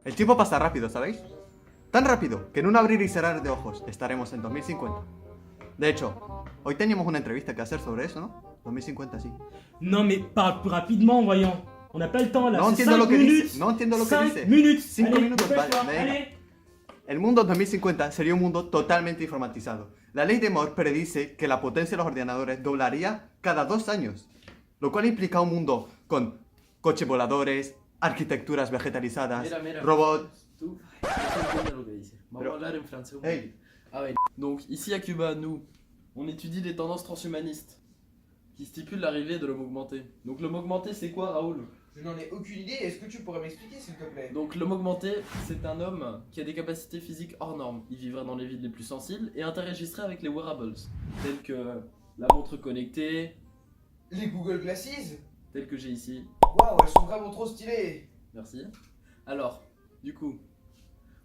El tiempo pasa rápido, ¿sabéis? Tan rápido que en un abrir y cerrar de ojos estaremos en 2050. De hecho, hoy teníamos una entrevista que hacer sobre eso, ¿no? 2050, sí. Non mais parle plus rapidement, voyons. On n'a pas le temps là. No c'est entiendo 5 lo que minutes. dice. No entiendo lo que 5 dice. minutes. 5 Allez, minutos, dépêche-toi, vale, venga. allez. El mundo 2050 sería un mundo totalmente informatizado. La ley de Moore predice que la potencia de los ordenadores doblaría cada 2 años, lo cual implica un mundo con coches voladores, arquitecturas vegetalizadas, robots. Tout. No entiendo lo que dice. Vamos Pero- a hablar en francés. Hey. Ah ouais. Donc ici à Cuba, nous, on étudie les tendances transhumanistes qui stipulent l'arrivée de l'homme augmenté. Donc l'homme augmenté, c'est quoi, Raoul? Je n'en ai aucune idée, est-ce que tu pourrais m'expliquer s'il te plaît? Donc l'homme augmenté, c'est un homme qui a des capacités physiques hors normes. Il vivrait dans les villes les plus sensibles et interagirait avec les wearables, tels que la montre connectée, Les Google Glasses? telle que j'ai ici. Waouh, elles sont vraiment trop stylées! Merci. Alors, du coup,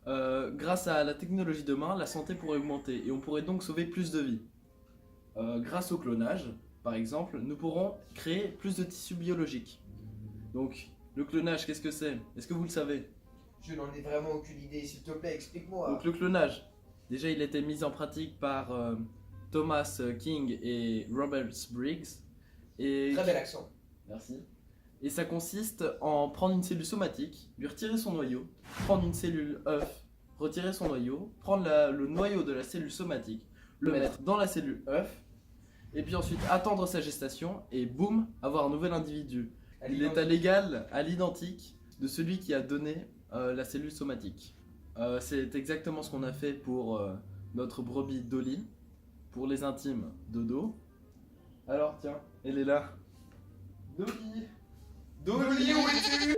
grâce à la technologie de main, la santé pourrait augmenter et on pourrait donc sauver plus de vies. Grâce au clonage, par exemple, nous pourrons créer plus de tissus biologiques. Donc, le clonage, qu'est-ce que c'est? Est-ce que vous le savez? Je n'en ai vraiment aucune idée, s'il te plaît, explique-moi. Donc le clonage, déjà il a été mis en pratique par Thomas King et Robert Briggs. Et... Très bel accent. Merci. Et ça consiste en prendre une cellule somatique, lui retirer son noyau, prendre une cellule œuf, retirer son noyau, prendre le noyau de la cellule somatique, le mettre dans la cellule œuf, et puis ensuite attendre sa gestation et boum, avoir un nouvel individu. Il est à l'égal, à l'identique de celui qui a donné la cellule somatique. C'est exactement ce qu'on a fait pour notre brebis Dolly, pour les intimes Dodo. Alors tiens, elle est là. Dolly! Dolly, où es-tu?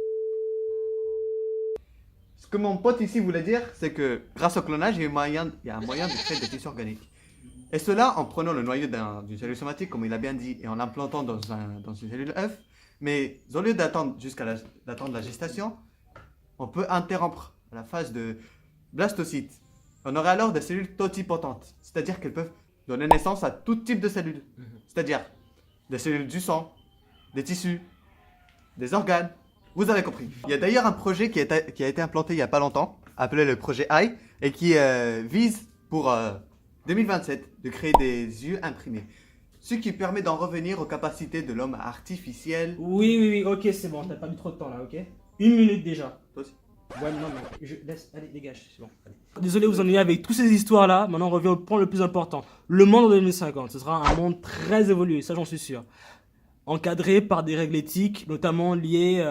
Ce que mon pote ici voulait dire, c'est que grâce au clonage, il y a un moyen de créer des tissus organiques. Et cela en prenant le noyau d'une cellule somatique, comme il a bien dit, et en l'implantant dans une cellule œuf. Mais au lieu d'attendre d'attendre la gestation, on peut interrompre la phase de blastocyte. On aurait alors des cellules totipotentes, c'est-à-dire qu'elles peuvent donner naissance à tout type de cellules. C'est-à-dire des cellules du sang, des tissus, des organes. Vous avez compris. Il y a d'ailleurs un projet qui a été implanté il n'y a pas longtemps, appelé le projet AI, et qui vise pour 2027 de créer des yeux imprimés. Ce qui permet d'en revenir aux capacités de l'homme artificiel. Oui, ok, c'est bon, t'as perdu trop de temps là, ok? 1 minute déjà. Toi aussi. Ouais, non, mais je laisse, allez, dégage, c'est bon. Allez. Désolé de vous ennuyer avec toutes ces histoires là, maintenant on revient au point le plus important. Le monde en 2050, ce sera un monde très évolué, ça j'en suis sûr. Encadré par des règles éthiques, notamment liées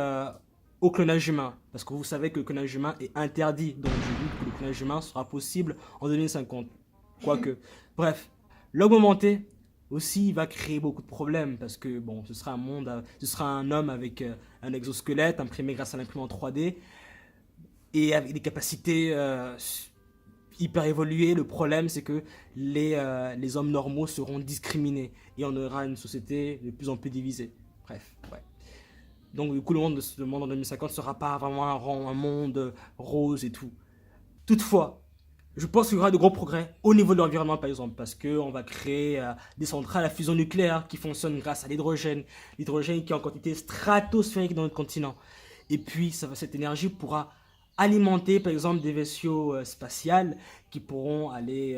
au clonage humain. Parce que vous savez que le clonage humain est interdit, donc je doute que le clonage humain sera possible en 2050. Quoique. Bref, l'homme augmenté aussi va créer beaucoup de problèmes parce que bon, ce sera un homme avec un exosquelette imprimé grâce à l'imprimante 3D et avec des capacités hyper évoluées. Le problème, c'est que les hommes normaux seront discriminés et on aura une société de plus en plus divisée. Bref, ouais. Donc du coup, le monde en 2050 ne sera pas vraiment un monde rose et tout. Toutefois, je pense qu'il y aura de gros progrès au niveau de l'environnement, par exemple, parce qu'on va créer des centrales à fusion nucléaire qui fonctionnent grâce à l'hydrogène. L'hydrogène qui est en quantité stratosphérique dans notre continent. Et puis, cette énergie pourra alimenter, par exemple, des vaisseaux spatials qui pourront aller,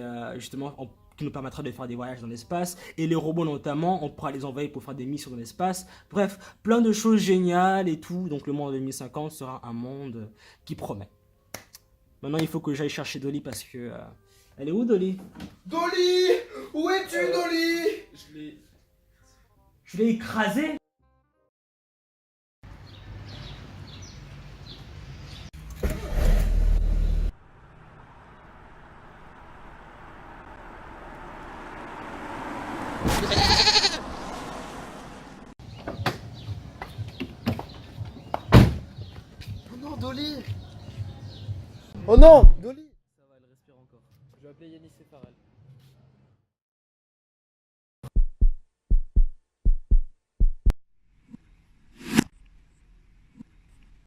qui nous permettra de faire des voyages dans l'espace. Et les robots, notamment, on pourra les envoyer pour faire des missions dans l'espace. Bref, plein de choses géniales et tout. Donc, le monde en 2050 sera un monde qui promet. Maintenant, il faut que j'aille chercher Dolly parce que... Elle est où, Dolly? Dolly! Où es-tu, Dolly? Je l'ai écrasée. Oh non, Dolly! Oh non! Dolly! Ça va, elle respire encore. Je vais appeler Yanis et Farrell.